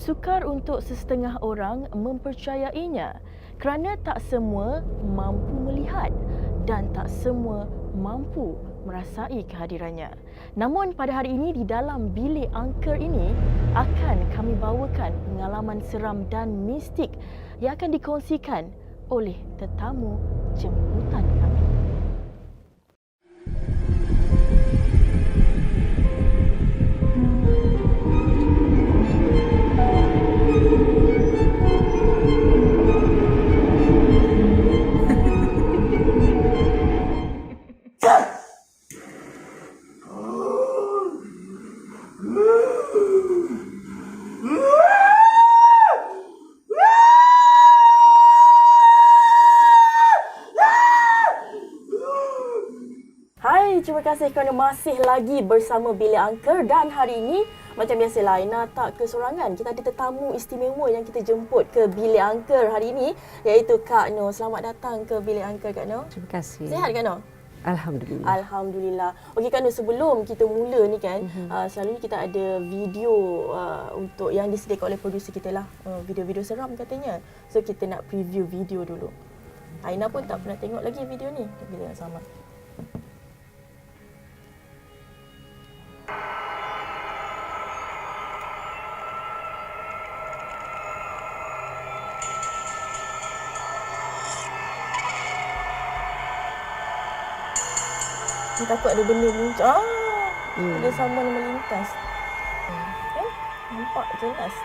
Sukar untuk sesetengah orang mempercayainya kerana tak semua mampu melihat dan tak semua mampu merasai kehadirannya. Namun pada hari ini di dalam bilik angker ini akan kami bawakan pengalaman seram dan mistik yang akan dikongsikan oleh tetamu jemputan kami. Hai, terima kasih kerana masih lagi bersama Bilik Angker dan hari ini macam biasalah Aina tak kesorangan. Kita ada tetamu istimewa yang kita jemput ke Bilik Angker hari ini iaitu Kak Noh. Selamat datang ke Bilik Angker Kak Noh. Terima kasih. Sihat Kak Noh? Alhamdulillah. Alhamdulillah. Okey Kak Noh, sebelum kita mula ni kan, selalunya kita ada video untuk yang disediakan oleh producer kita lah. Video-video seram katanya. So kita nak preview video dulu. Aina pun tak pernah tengok lagi video ni. Kita nak sama. Ni takut ada benda muncul. Ada someone melintas. Kan? Nampak jelas.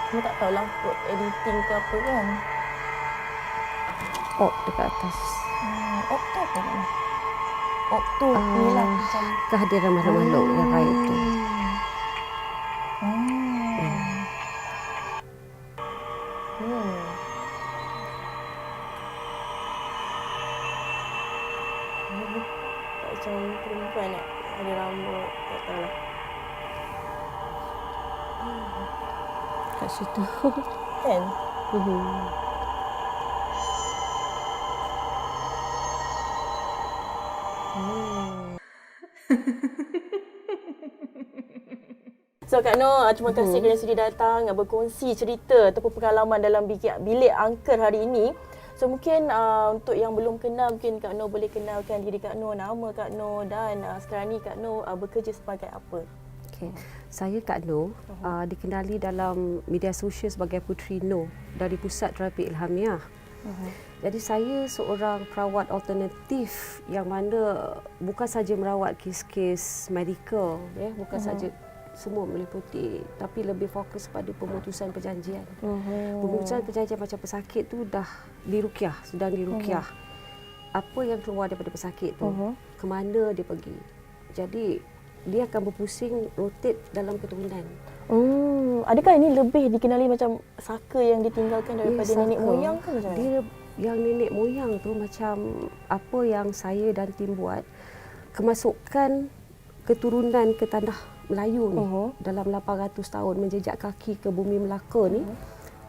Cuma tak tahulah buat editing ke apa kan. Oh, dekat atas. Ok tu apa kan? Ok tu ni lah macam Kehadiran makhluk-makhluk yang gaib tu. Macam perempuan nak ada rambut, tak tahulah. Kat situ. Kan? So Kak Noh, terima kasih kerana sudi datang berkongsi cerita ataupun pengalaman dalam bilik angker hari ini. So mungkin untuk yang belum kenal, mungkin Kak Noh boleh kenalkan diri Kak Noh, nama Kak Noh dan sekarang ni Kak Noh bekerja sebagai apa? Okay. Saya Kak Noh, dikenali dalam media sosial sebagai Puteri Noh dari Pusat Terapi Ilhamiah. Jadi saya seorang perawat alternatif yang mana bukan saja merawat kes-kes medikal, bukan saja semua meliputi, tapi lebih fokus pada pemutusan perjanjian. Pemutusan perjanjian macam pesakit tu dah diruqyah, sedang diruqyah. Apa yang keluar daripada pesakit tu, ke mana dia pergi. Jadi dia akan berpusing rotate dalam keturunan. Adakah ini lebih dikenali macam saka yang ditinggalkan daripada nenek moyang ke macam mana? Dia yang nenek moyang tu macam apa yang saya dan tim buat, kemasukan keturunan ke tanah Melayu ni dalam 800 tahun menjejak kaki ke bumi Melaka ni,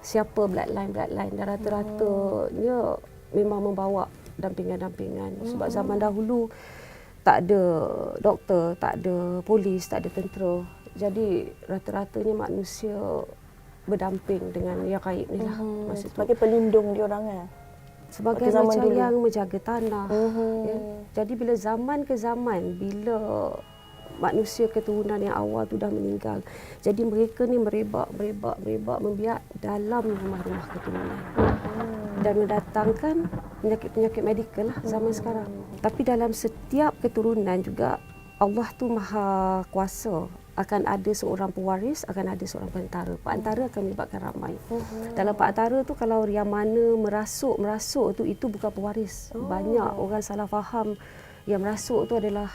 siapa bloodline dan rata-ratanya memang membawa dampingan-dampingan. Sebab zaman dahulu tak ada doktor, tak ada polis, tak ada tentera. Jadi rata-ratanya manusia berdamping dengan yang gaib ni lah. Sebagai pelindung diorang kan? Sebagai macam dulu yang menjaga tanah. Jadi bila zaman ke zaman, bila manusia keturunan yang awal tu dah meninggal, jadi mereka ni merebak membiak dalam rumah-rumah keturunan dan mendatangkan penyakit-penyakit medikal lah zaman sekarang. Tapi dalam setiap keturunan juga Allah tu maha kuasa. Akan ada seorang pewaris, akan ada seorang perantara. Perantara akan melibatkan ramai. Dalam perantara tu kalau yang mana merasuk tu itu bukan pewaris. Banyak orang salah faham yang merasuk tu adalah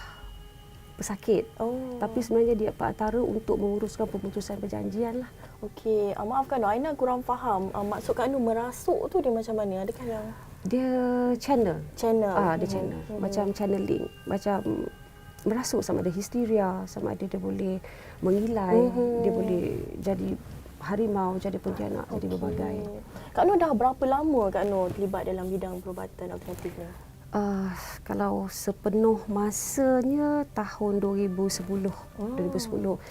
pesakit. Tapi sebenarnya dia perantara untuk menguruskan pemutusan perjanjian lah. Okey, maafkan Aina kurang faham. Maksud Kak Noh merasuk tu dia macam mana? Adakah yang dia channel? Dia channel. Macam channeling, macam merasuk, sama ada histeria, sama ada dia boleh mengilai, dia boleh jadi harimau, jadi pontianak, jadi berbagai. Kak Noh dah berapa lama Kak Noh terlibat dalam bidang perubatan alternatif ni? Kalau sepenuh masanya tahun 2010.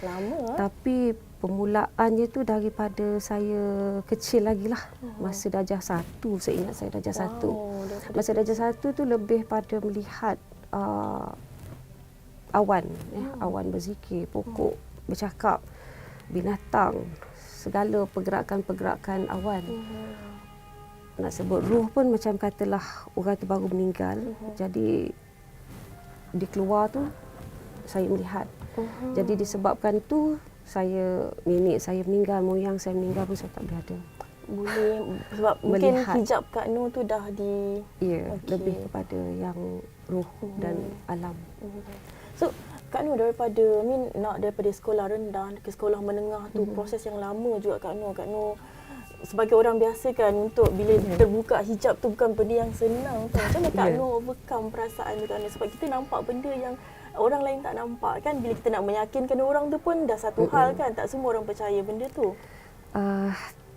Lama. Tapi permulaannya tu daripada saya kecil lagi lah. Masa darjah 1, saya ingat saya darjah 1. Masa darjah 1 tu lebih pada melihat awan, awan berzikir, pokok bercakap, binatang, segala pergerakan-pergerakan awan. Nak sebut ruh pun macam katalah orang tu baru meninggal. Jadi dia keluar tu saya melihat. Jadi disebabkan tu nenek saya meninggal, moyang saya meninggal pun saya tak boleh ada. Boleh sebab mungkin hijab Kak Nur tu dah di lebih kepada yang ruh dan alam. So Kak Nur daripada daripada sekolah rendah ke sekolah menengah tu proses yang lama juga Kak Nur sebagai orang biasa kan, untuk bila terbuka hijab tu bukan benda yang senang kan. Macam mana Kak Nur overcome perasaan tu Kak Nur? Sebab kita nampak benda yang orang lain tak nampak kan. Bila kita nak meyakinkan orang tu pun dah satu hal kan. Tak semua orang percaya benda tu.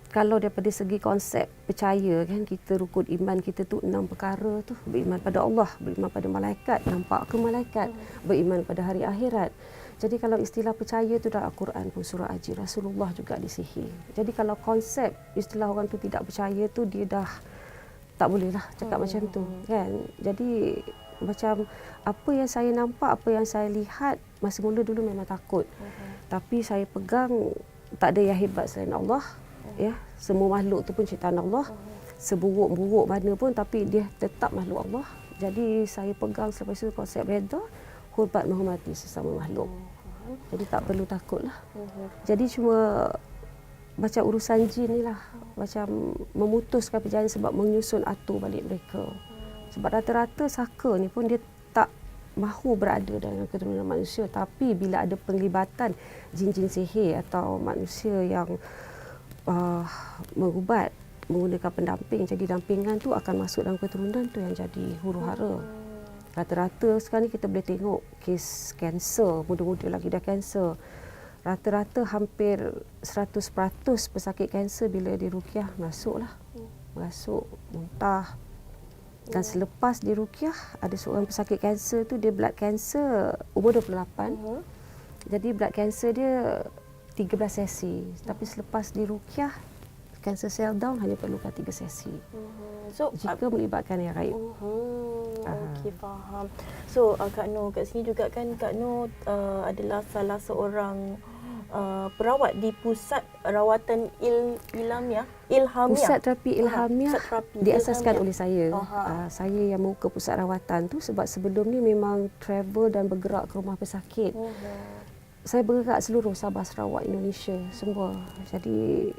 Kalau daripada segi konsep percaya kan, kita rukun iman kita tu 6 perkara tu. Beriman pada Allah, beriman pada malaikat, nampak ke malaikat, beriman pada hari akhirat. Jadi kalau istilah percaya tu dalam Al-Quran pun surah Haji, Rasulullah juga disihir. Jadi kalau konsep istilah orang tu tidak percaya tu, dia dah tak boleh lah cakap macam tu kan. Jadi macam apa yang saya nampak, apa yang saya lihat, masa mula dulu memang takut. Tapi saya pegang tak ada yang hebat selain Allah. Ya, semua makhluk tu pun ciptaan Allah. Seburuk-buruk mana pun tapi dia tetap makhluk Allah. Jadi saya pegang selepas itu konsep redha, hormat menghormati sesama makhluk. Jadi tak perlu takutlah. Jadi cuma macam urusan jin ni lah, macam memutuskan perjalanan sebab menyusun atur balik mereka. Sebab rata-rata saka ni pun dia tak mahu berada dalam keturunan manusia, tapi bila ada penglibatan jin-jin sihir atau manusia yang mengubat menggunakan pendamping, jadi dampingan tu akan masuk dalam keturunan tu yang jadi huru-hara. Rata-rata sekarang ni kita boleh tengok kes kanser, muda-muda lagi dah kanser. Rata-rata hampir 100% pesakit kanser bila diruqyah masuklah. Masuk, muntah. Dan selepas diruqyah, ada seorang pesakit kanser tu, dia blood cancer umur 28. Jadi blood cancer dia 13 sesi. Tapi selepas diruqyah, kanser sel down hanya perlukan 3 sesi. So jika melibatkan yang gaib. Okey, faham. So Kak Nur kat sini juga kan, Kak Nur adalah salah seorang perawat di pusat rawatan Ilhamiah. Pusat terapi Ilhamiah diasaskan Ilhamiah oleh saya. Saya yang membuka pusat rawatan tu sebab sebelum ni memang travel dan bergerak ke rumah pesakit. Saya bergerak seluruh Sabah Sarawak Indonesia semua. Jadi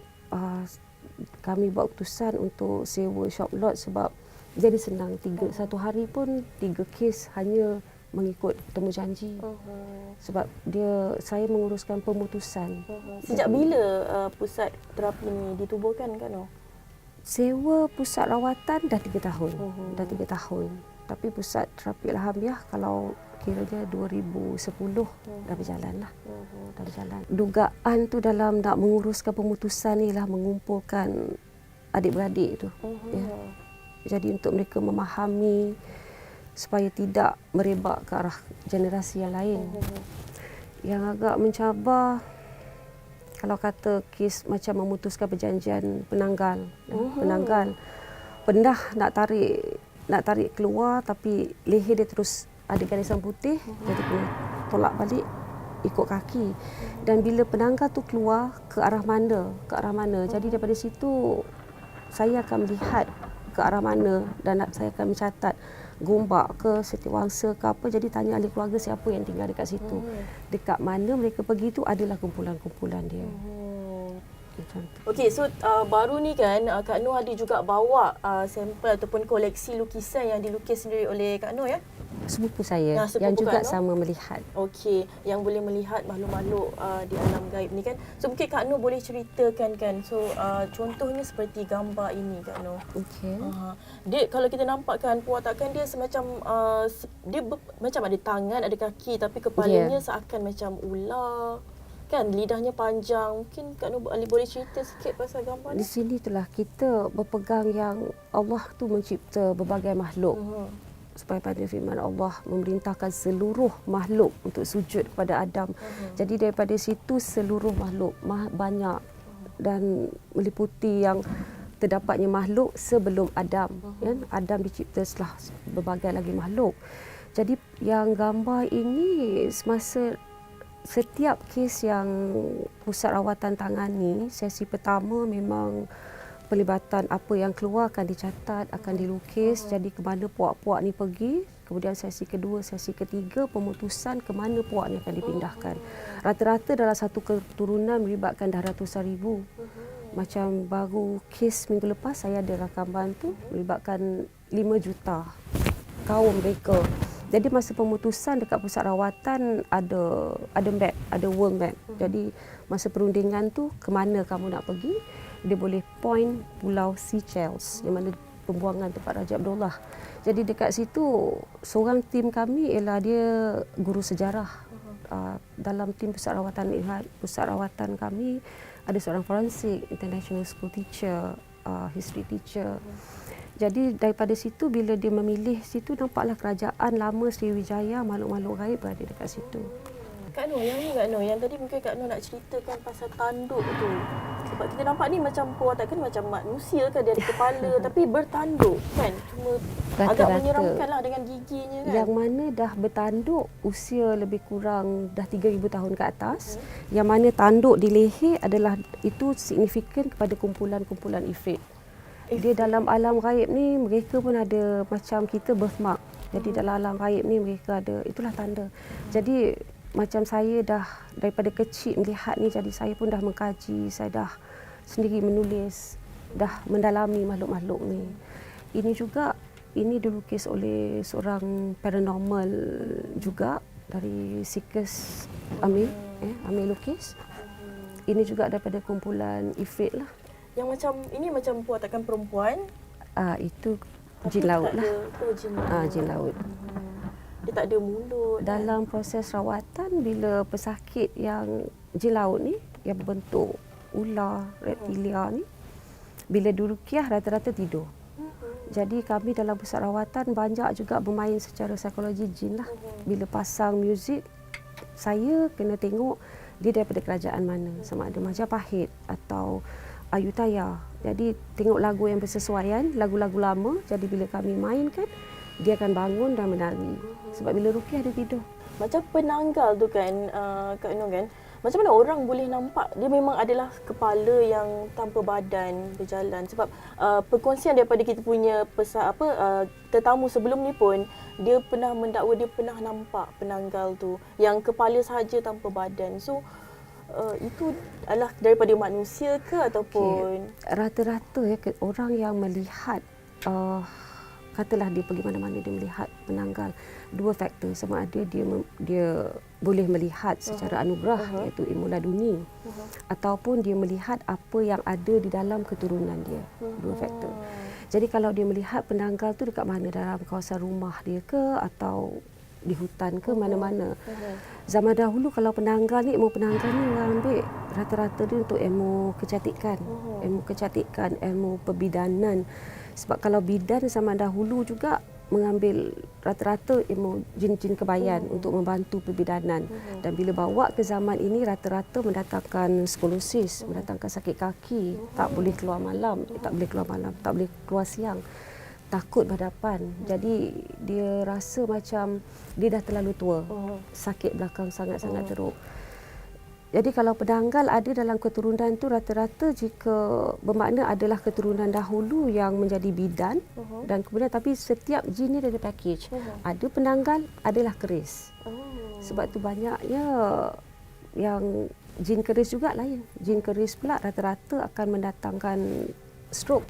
kami buat keputusan untuk sewa shop lot sebab jadi senang. Satu hari pun 3 kes hanya mengikut temu janji. Sebab saya menguruskan pemutusan. Sejak bila pusat terapi ni ditubuhkan Kak Nur? Sewa pusat rawatan dah 3 tahun. Dah 3 tahun. Tapi pusat terapi Ilhamiah kalau kiranya 2010 dah berjalan lah. Dah berjalan. Dugaan tu dalam nak menguruskan pemutusan ni lah mengumpulkan adik-beradik tu. Ya. Jadi untuk mereka memahami supaya tidak merebak ke arah generasi yang lain. Yang agak mencabar kalau kata kes macam memutuskan perjanjian penanggal. Penanggal pernah nak tarik keluar tapi leher dia terus ada garisan putih, jadi kena tolak balik ikut kaki. Dan bila penanggal tu keluar ke arah mana, jadi daripada situ saya akan melihat ke arah mana dan saya akan mencatat Gombak ke Setiawangsa ke apa. Jadi tanya ahli keluarga siapa yang tinggal dekat situ, dekat mana mereka pergi tu adalah kumpulan-kumpulan dia. Okey, so baru ni kan Kak Nur ada juga bawa sampel ataupun koleksi lukisan yang dilukis sendiri oleh Kak Nur ya? Sepupu saya yang juga sama melihat. Okey, yang boleh melihat makhluk-makhluk di alam gaib ni kan. So mungkin Kak Nur boleh ceritakan kan. So contohnya seperti gambar ini Kak Nur. Okey. Dia kalau kita nampak kan perwatakan dia semacam macam ada tangan, ada kaki tapi kepalanya seakan macam ular. Kan lidahnya panjang. Mungkin Kak Nur boleh cerita sikit pasal gambar ni? Di sini itulah kita berpegang yang Allah tu mencipta berbagai makhluk. supaya pada firman Allah memerintahkan seluruh makhluk untuk sujud kepada Adam. Jadi daripada situ seluruh makhluk banyak dan meliputi yang terdapatnya makhluk sebelum Adam. Adam dicipta setelah berbagai lagi makhluk. Jadi yang gambar ini semasa setiap kes yang pusat rawatan tangani, sesi pertama memang pelibatan apa yang keluar akan dicatat, akan dilukis. Jadi ke mana puak-puak ni pergi. Kemudian sesi kedua, sesi ketiga, pemutusan ke mana puak ni akan dipindahkan. Rata-rata dalam satu keturunan melibatkan dah ratusan ribu. Macam baru kes minggu lepas saya ada rakaman tu melibatkan 5 juta kaum mereka. Jadi masa pemutusan dekat pusat rawatan ada map, ada world map. Jadi masa perundingan tu ke mana kamu nak pergi, dia boleh point Pulau Seychelles yang mana pembuangan tempat Raja Abdullah. Jadi dekat situ seorang tim kami ialah dia guru sejarah. Dalam tim pusat rawatan kami ada seorang forensik, international school teacher, history teacher. Jadi daripada situ bila dia memilih situ nampaklah kerajaan lama Sriwijaya, makhluk-makhluk gaib berada dekat situ. Kak Noh, yang ni Kak Noh, yang tadi mungkin Kak Noh nak ceritakan pasal tanduk tu. Sebab kita nampak ni macam perwatakan macam manusia kan, dia ada kepala tapi bertanduk kan. Cuma agak menyeramkan lah dengan giginya kan. Yang mana dah bertanduk usia lebih kurang dah 3,000 tahun ke atas. Yang mana tanduk di leher adalah itu signifikan kepada kumpulan-kumpulan ifrit. Dia dalam alam gaib ni mereka pun ada macam kita birthmark. Jadi dalam alam gaib ni mereka ada, itulah tanda. Jadi macam saya dah daripada kecil melihat ni, jadi saya pun dah mengkaji, saya dah sendiri menulis, dah mendalami makhluk-makhluk ni. Ini juga, ini dilukis oleh seorang paranormal juga dari Sikas Amir, Amir lukis. Ini juga daripada kumpulan ifrit lah. Yang macam, ini macam perwatakan perempuan. Itu jin laut lah. Jin laut. Dia tak ada mulut. Dalam proses rawatan, bila pesakit yang jin laut ni, yang berbentuk ular, reptilia ni, bila dirukiah rata-rata tidur. Jadi kami dalam pusat rawatan banyak juga bermain secara psikologi jin lah. Bila pasang muzik, saya kena tengok dia daripada kerajaan mana. Sama ada Majapahit atau Ayutthaya. Jadi tengok lagu yang bersesuaian, lagu-lagu lama. Jadi bila kami mainkan, dia akan bangun dan menari. Sebab bila rukiah dia tidur. Macam penanggal tu kan, Kak Noh kan. Macam mana orang boleh nampak dia memang adalah kepala yang tanpa badan berjalan. Sebab perkongsian daripada kita punya tetamu sebelum ni pun, dia pernah mendakwa dia pernah nampak penanggal tu yang kepala sahaja tanpa badan. So itu adalah daripada manusia ke ataupun rata-rata orang yang melihat katalah dia pergi mana-mana dia melihat penanggal, dua faktor, sama ada dia boleh melihat secara anugerah iaitu ilmu laduni ataupun dia melihat apa yang ada di dalam keturunan dia, dua faktor. Jadi kalau dia melihat penanggal tu dekat mana, dalam kawasan rumah dia ke atau di hutan ke mana-mana. Zaman dahulu kalau penanggal ni, ilmu penanggal ni orang ambil rata-rata dia untuk ilmu kecantikan, ilmu kecantikan, ilmu perbidanan. Sebab kalau bidan zaman dahulu juga mengambil rata-rata ilmu jin-jin kebayan untuk membantu perbidanan. Dan bila bawa ke zaman ini rata-rata mendatangkan skolosis, mendatangkan sakit kaki, tak boleh keluar malam, tak boleh keluar siang. Takut berhadapan. Jadi dia rasa macam dia dah terlalu tua. Sakit belakang sangat-sangat teruk. Jadi kalau penanggal ada dalam keturunan tu rata-rata jika bermakna adalah keturunan dahulu yang menjadi bidan dan kemudian tapi setiap jin ni ada package. Ada penanggal, adalah keris. Sebab tu banyaknya yang jin keris juga lain. Jin keris pula rata-rata akan mendatangkan stroke.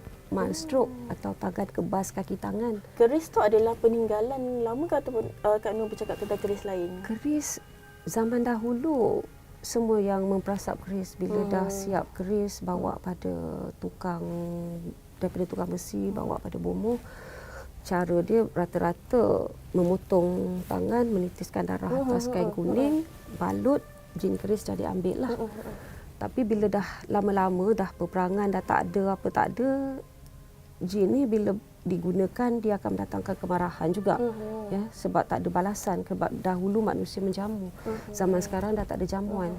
Stroke atau tangan kebas kaki tangan. Keris tu adalah peninggalan lama ke ataupun Kak Noh bercakap tentang keris lain? Keris zaman dahulu semua yang memperasap keris bila dah siap keris bawa pada tukang, daripada tukang besi bawa pada bomoh. Cara dia rata-rata memotong tangan, menitiskan darah atas kain kuning, balut, jin keris dah diambil lah. Tapi bila dah lama-lama dah peperangan dah tak ada apa tak ada, jin ni bila digunakan, dia akan mendatangkan kemarahan juga. Ya, sebab tak ada balasan. Sebab dahulu manusia menjamu. Zaman sekarang dah tak ada jamuan.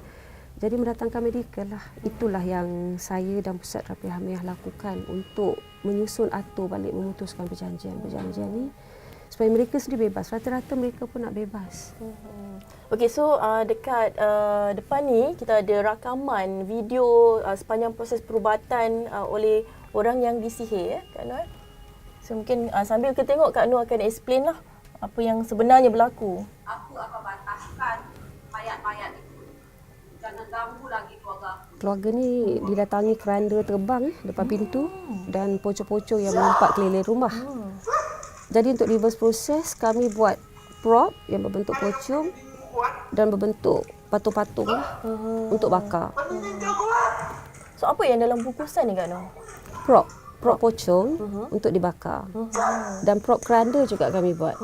Jadi mendatangkan medical lah. Itulah yang saya dan Pusat Terapi Hamiah lakukan untuk menyusun atur balik memutuskan perjanjian-perjanjian ni supaya mereka sendiri bebas. Rata-rata mereka pun nak bebas. Okey, so dekat depan ni kita ada rakaman video sepanjang proses perubatan oleh orang yang disihir, Kak Nur. So mungkin sambil kita tengok, Kak Nur akan explain lah apa yang sebenarnya berlaku. Aku akan bataskan mayat-mayat itu. Jangan ganggu lagi keluarga aku. Keluarga ni didatangi keranda terbang depan pintu dan pocong-pocong yang melompat keliling rumah. Jadi untuk reverse proses, kami buat prop yang berbentuk pocong dan berbentuk patung-patung lah untuk bakar. So apa yang dalam bungkusan ni, Kak Nur? Prop pocong untuk dibakar. Dan prop keranda juga kami buat.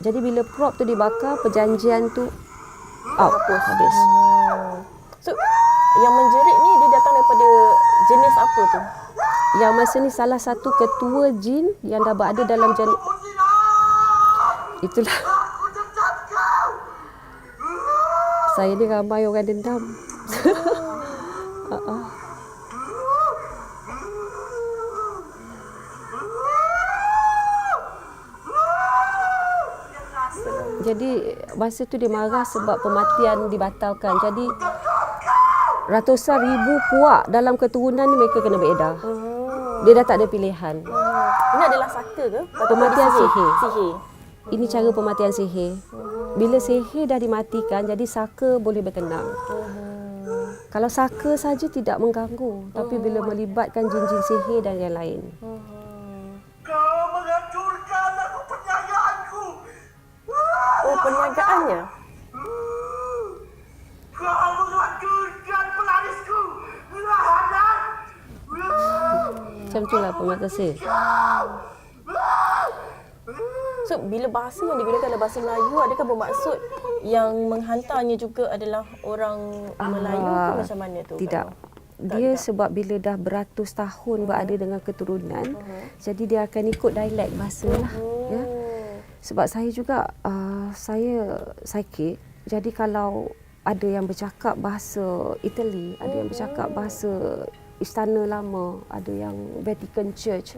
Jadi bila prop tu dibakar, perjanjian tu habis. So yang menjerit ni dia datang daripada jenis apa tu? Yang masa ni salah satu ketua jin yang dah berada dalam itulah. Saya ni ramai orang dendam. Jadi masa tu dia marah sebab pematian dibatalkan. Jadi ratusan ribu puak dalam keturunan ni mereka kena beredar. Dia dah tak ada pilihan. Ini adalah saka ke? Pematian sihir. Sihir. Ini cara pematian sihir. Bila sihir dah dimatikan, jadi saka boleh bertenang. Kalau saka saja tidak mengganggu, tapi bila melibatkan jin-jin sihir dan yang lain. Kau menghancurkan aku perniagaanku. Oh, perniagaannya? Kau menghancurkan pelarisku. Lahanan. Macam itulah pematian sihir. So, bila bahasa yang digunakan adalah bahasa Melayu, adakah bermaksud yang menghantarnya juga adalah orang Melayu ke macam mana tu? Tidak. Dia sebab bila dah beratus tahun berada dengan keturunan, jadi dia akan ikut dialek bahasa lah. Ya. Sebab saya juga, saya psychic, jadi kalau ada yang bercakap bahasa Italy, ada yang bercakap bahasa Istana Lama, ada yang Vatican Church,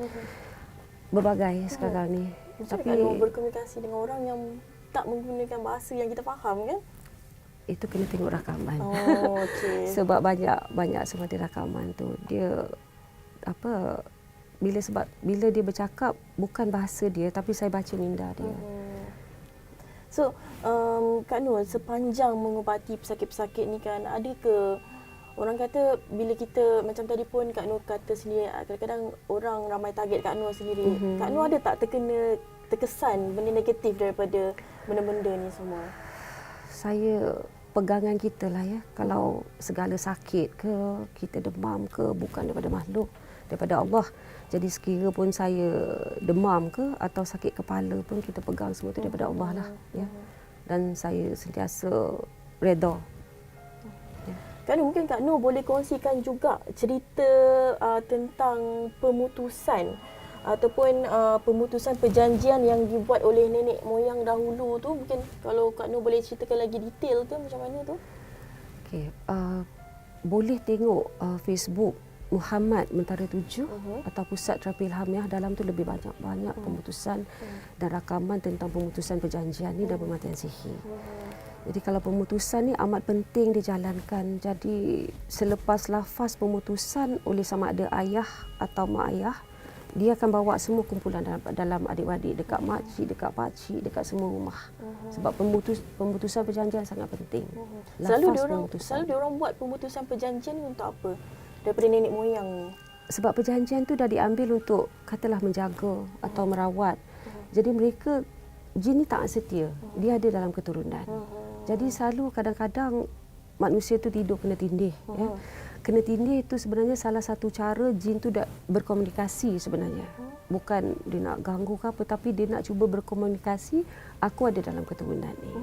berbagai sekarang ni. Tapi kalau berkomunikasi dengan orang yang tak menggunakan bahasa yang kita faham kan? Itu kena tengok rakaman. Oh, okey. Sebab banyak semua di rakaman tu. Dia bila dia bercakap bukan bahasa dia tapi saya baca minda dia. So, Kak Nur, sepanjang mengubati pesakit-pesakit ni kan, ada ke orang kata bila kita macam tadi pun Kak Nur kata sendiri, kadang-kadang orang ramai target Kak Nur sendiri. Kak Nur ada tak terkesan benda negatif daripada benda-benda ni semua? Saya pegangan kita lah ya. Kalau segala sakit ke, kita demam ke, bukan daripada makhluk, daripada Allah. Jadi sekira pun saya demam ke atau sakit kepala pun kita pegang semua itu daripada Allah lah. Ya. Dan saya sentiasa redha. Kak Nur, mungkin Kak Nur boleh kongsikan juga cerita tentang pemutusan ataupun pemutusan perjanjian yang dibuat oleh nenek moyang dahulu tu. Mungkin kalau Kak Nur boleh ceritakan lagi detail tu macam mana tu? Okey, boleh tengok Facebook Muhammad Mentara 7 atau Pusat Terapi Hamiah. Dalam tu lebih banyak pemutusan dan rakaman tentang pemutusan perjanjian ni dan pematian sihir. Jadi kalau pemutusan ni amat penting dijalankan. Jadi selepas lafaz pemutusan oleh sama ada ayah atau mak ayah, dia akan bawa semua kumpulan dalam adik-adik, dekat makcik, dekat pakcik, dekat semua rumah. Sebab pemutusan perjanjian sangat penting. Selalu diorang buat pemutusan perjanjian ni untuk apa? Daripada nenek moyang ni. Sebab perjanjian tu dah diambil untuk katalah menjaga atau merawat. Jadi mereka jin ni tak setia. Dia ada dalam keturunan. Jadi selalu kadang-kadang manusia tu tidur kena tindih. Ya. Kena tindih itu sebenarnya salah satu cara jin tu dah berkomunikasi sebenarnya. Bukan dia nak ganggu ke apa, tapi dia nak cuba berkomunikasi, aku ada dalam keturunan ni.